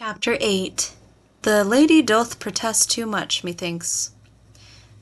Chapter 8. The lady doth protest too much, methinks.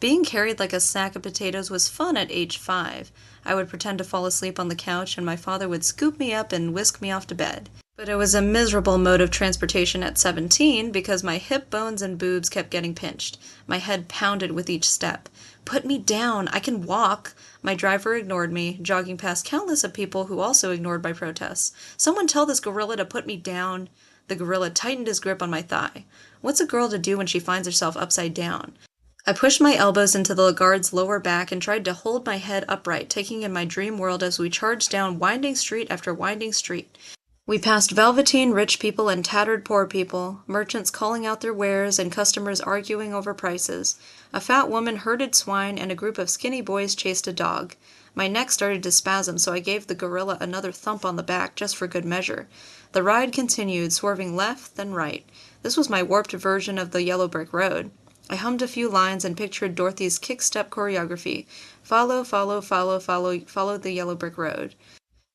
Being carried like a sack of potatoes was fun at age 5. I would pretend to fall asleep on the couch, and my father would scoop me up and whisk me off to bed. But it was a miserable mode of transportation at 17 because my hip bones and boobs kept getting pinched. My head pounded with each step. "Put me down! I can walk!" My driver ignored me, jogging past countless of people who also ignored my protests. "Someone tell this gorilla to put me down!" The gorilla tightened his grip on my thigh. What's a girl to do when she finds herself upside down? I pushed my elbows into the guard's lower back and tried to hold my head upright, taking in my dream world as we charged down winding street after winding street. We passed velveteen rich people and tattered poor people, merchants calling out their wares and customers arguing over prices. A fat woman herded swine and a group of skinny boys chased a dog. My neck started to spasm, so I gave the gorilla another thump on the back just for good measure. The ride continued, swerving left, then right. This was my warped version of the yellow brick road. I hummed a few lines and pictured Dorothy's kick-step choreography. Follow, follow, follow, follow, follow the yellow brick road.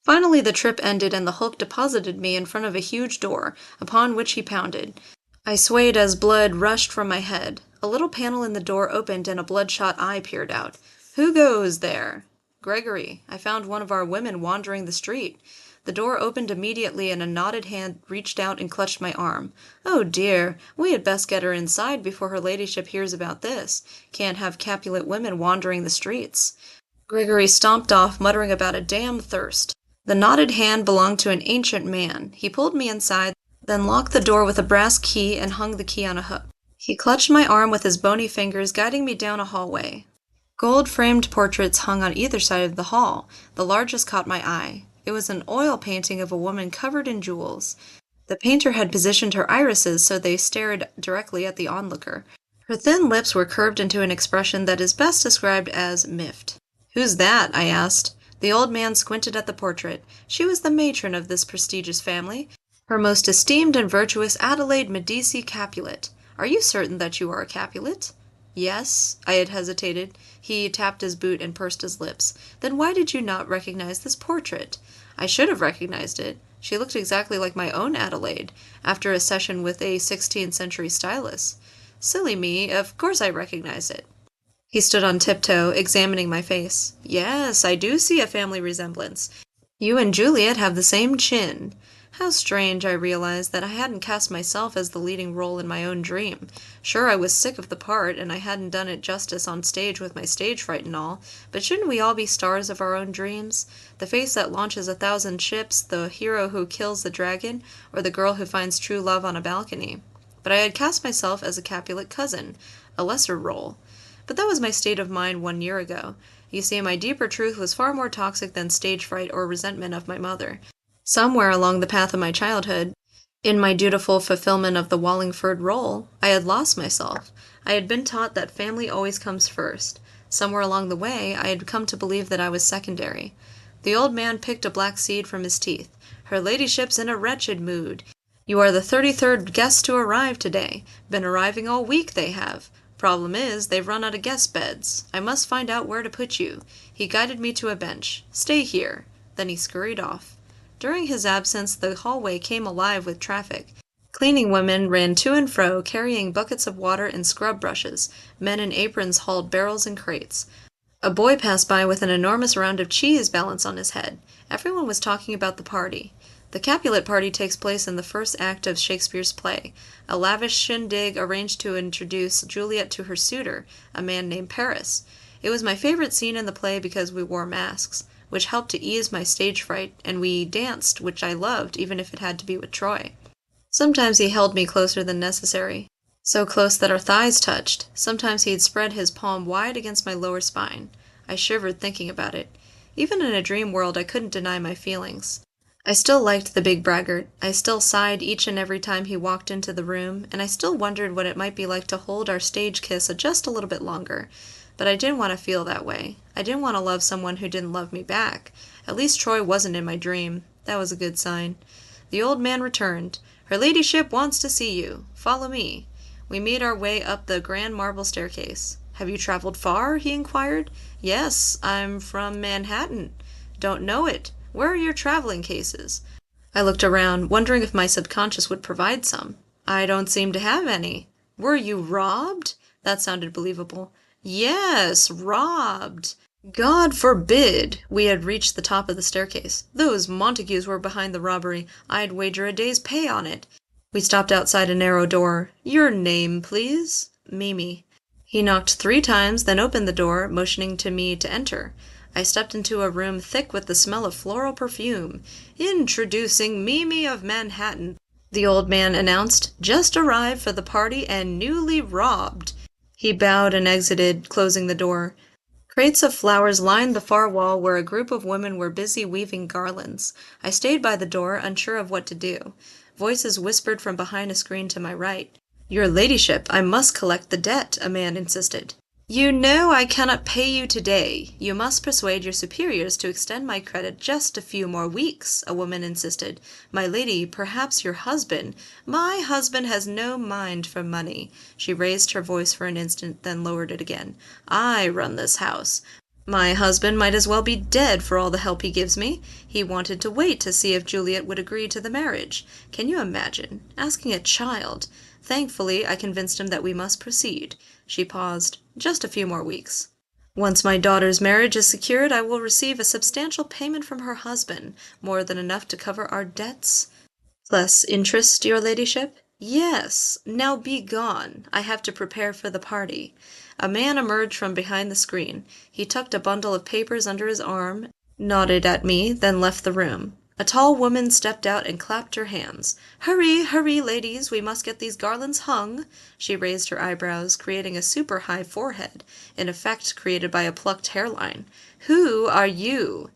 Finally the trip ended and the Hulk deposited me in front of a huge door, upon which he pounded. I swayed as blood rushed from my head. A little panel in the door opened and a bloodshot eye peered out. "Who goes there?" "Gregory. I found one of our women wandering the street." The door opened immediately and a knotted hand reached out and clutched my arm. "Oh dear, we had best get her inside before her ladyship hears about this. Can't have Capulet women wandering the streets." Gregory stomped off, muttering about a damn thirst. The knotted hand belonged to an ancient man. He pulled me inside, then locked the door with a brass key and hung the key on a hook. He clutched my arm with his bony fingers, guiding me down a hallway. Gold-framed portraits hung on either side of the hall. The largest caught my eye. It was an oil painting of a woman covered in jewels. The painter had positioned her irises so they stared directly at the onlooker. Her thin lips were curved into an expression that is best described as miffed. "Who's that?" I asked. The old man squinted at the portrait. She was the matron of this prestigious family, her most esteemed and virtuous Adelaide Medici Capulet. "Are you certain that you are a Capulet?" "Yes." I had hesitated. He tapped his boot and pursed his lips. "Then why did you not recognize this portrait?" I should have recognized it. She looked exactly like my own Adelaide, after a session with a 16th century stylist. Silly me, of course I recognized it. He stood on tiptoe, examining my face. "Yes, I do see a family resemblance. You and Juliet have the same chin." How strange, I realized, that I hadn't cast myself as the leading role in my own dream. Sure, I was sick of the part, and I hadn't done it justice on stage with my stage fright and all, but shouldn't we all be stars of our own dreams? The face that launches 1,000 ships, the hero who kills the dragon, or the girl who finds true love on a balcony. But I had cast myself as a Capulet cousin, a lesser role. But that was my state of mind 1 year ago. You see, my deeper truth was far more toxic than stage fright or resentment of my mother. Somewhere along the path of my childhood, in my dutiful fulfillment of the Wallingford role, I had lost myself. I had been taught that family always comes first. Somewhere along the way, I had come to believe that I was secondary. The old man picked a black seed from his teeth. "Her ladyship's in a wretched mood. You are the 33rd guest to arrive today. Been arriving all week, they have. Problem is, they've run out of guest beds. I must find out where to put you." He guided me to a bench. "Stay here." Then he scurried off. During his absence, the hallway came alive with traffic. Cleaning women ran to and fro, carrying buckets of water and scrub brushes. Men in aprons hauled barrels and crates. A boy passed by with an enormous round of cheese balanced on his head. Everyone was talking about the party. The Capulet party takes place in the first act of Shakespeare's play, a lavish shindig arranged to introduce Juliet to her suitor, a man named Paris. It was my favorite scene in the play because we wore masks, which helped to ease my stage fright, and we danced, which I loved, even if it had to be with Troy. Sometimes he held me closer than necessary, so close that our thighs touched. Sometimes he'd spread his palm wide against my lower spine. I shivered thinking about it. Even in a dream world, I couldn't deny my feelings. I still liked the big braggart. I still sighed each and every time he walked into the room, and I still wondered what it might be like to hold our stage kiss just a little bit longer. But I didn't want to feel that way. I didn't want to love someone who didn't love me back. At least Troy wasn't in my dream. That was a good sign. The old man returned. "Her ladyship wants to see you. Follow me." We made our way up the grand marble staircase. "Have you traveled far?" he inquired. "Yes, I'm from Manhattan." "Don't know it. Where are your traveling cases?" I looked around, wondering if my subconscious would provide some. I don't seem to have any. Were you robbed? That sounded believable. Yes, robbed. God forbid! We had reached the top of the staircase. Those Montagues were behind the robbery. I'd wager a day's pay on it. We stopped outside a narrow door. Your name, please? Mimi. He knocked 3 times, then opened the door, motioning to me to enter. I stepped into a room thick with the smell of floral perfume. Introducing Mimi of Manhattan, the old man announced. Just arrived for the party and newly robbed. He bowed and exited, closing the door. Crates of flowers lined the far wall where a group of women were busy weaving garlands. I stayed by the door, unsure of what to do. Voices whispered from behind a screen to my right. Your ladyship, I must collect the debt, a man insisted. You know I cannot pay you today. You must persuade your superiors to extend my credit just a few more weeks, a woman insisted. My lady, perhaps your husband. My husband has no mind for money. She raised her voice for an instant, then lowered it again. I run this house. My husband might as well be dead for all the help he gives me. He wanted to wait to see if Juliet would agree to the marriage. Can you imagine? Asking a child. Thankfully, I convinced him that we must proceed. She paused. Just a few more weeks. Once my daughter's marriage is secured, I will receive a substantial payment from her husband, more than enough to cover our debts. Plus interest, your ladyship? Yes. Now be gone. I have to prepare for the party. A man emerged from behind the screen. He tucked a bundle of papers under his arm, nodded at me, then left the room. A tall woman stepped out and clapped her hands. Hurry, hurry, ladies, we must get these garlands hung. She raised her eyebrows, creating a super-high forehead, an effect created by a plucked hairline. Who are you?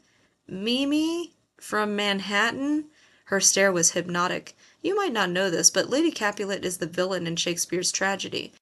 Mimi? From Manhattan? Her stare was hypnotic. You might not know this, but Lady Capulet is the villain in Shakespeare's tragedy.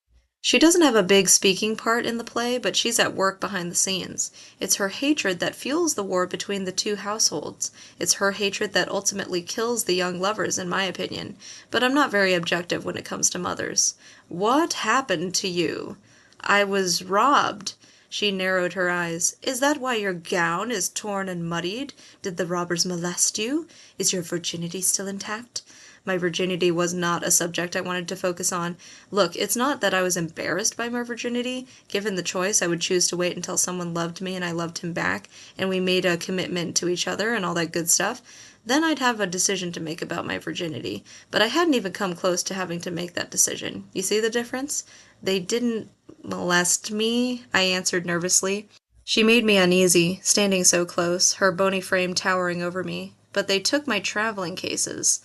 She doesn't have a big speaking part in the play, but she's at work behind the scenes. It's her hatred that fuels the war between the 2 households. It's her hatred that ultimately kills the young lovers, in my opinion. But I'm not very objective when it comes to mothers. What happened to you? I was robbed. She narrowed her eyes. Is that why your gown is torn and muddied? Did the robbers molest you? Is your virginity still intact? My virginity was not a subject I wanted to focus on. Look, it's not that I was embarrassed by my virginity. Given the choice, I would choose to wait until someone loved me and I loved him back, and we made a commitment to each other and all that good stuff. Then I'd have a decision to make about my virginity. But I hadn't even come close to having to make that decision. You see the difference? They didn't molest me, I answered nervously. She made me uneasy, standing so close, her bony frame towering over me. But they took my traveling cases.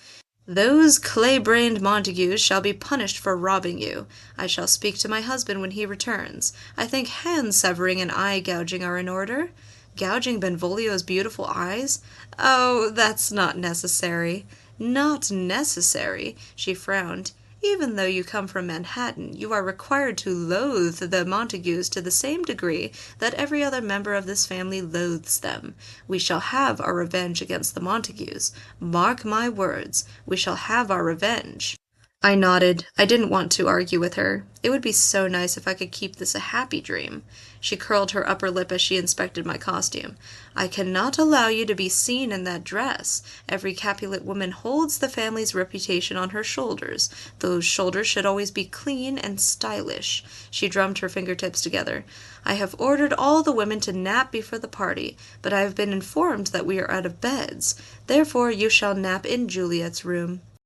Those clay-brained Montagues shall be punished for robbing you. I shall speak to my husband when he returns. I think hand-severing and eye-gouging are in order. Gouging Benvolio's beautiful eyes? Oh, that's not necessary. Not necessary? She frowned. Even though you come from Manhattan, you are required to loathe the Montagues to the same degree that every other member of this family loathes them. We shall have our revenge against the Montagues. Mark my words, we shall have our revenge. I nodded. I didn't want to argue with her. It would be so nice if I could keep this a happy dream. She curled her upper lip as she inspected my costume. I cannot allow you to be seen in that dress. Every Capulet woman holds the family's reputation on her shoulders. Those shoulders should always be clean and stylish. She drummed her fingertips together. I have ordered all the women to nap before the party, but I have been informed that we are out of beds. Therefore you shall nap in Juliet's room.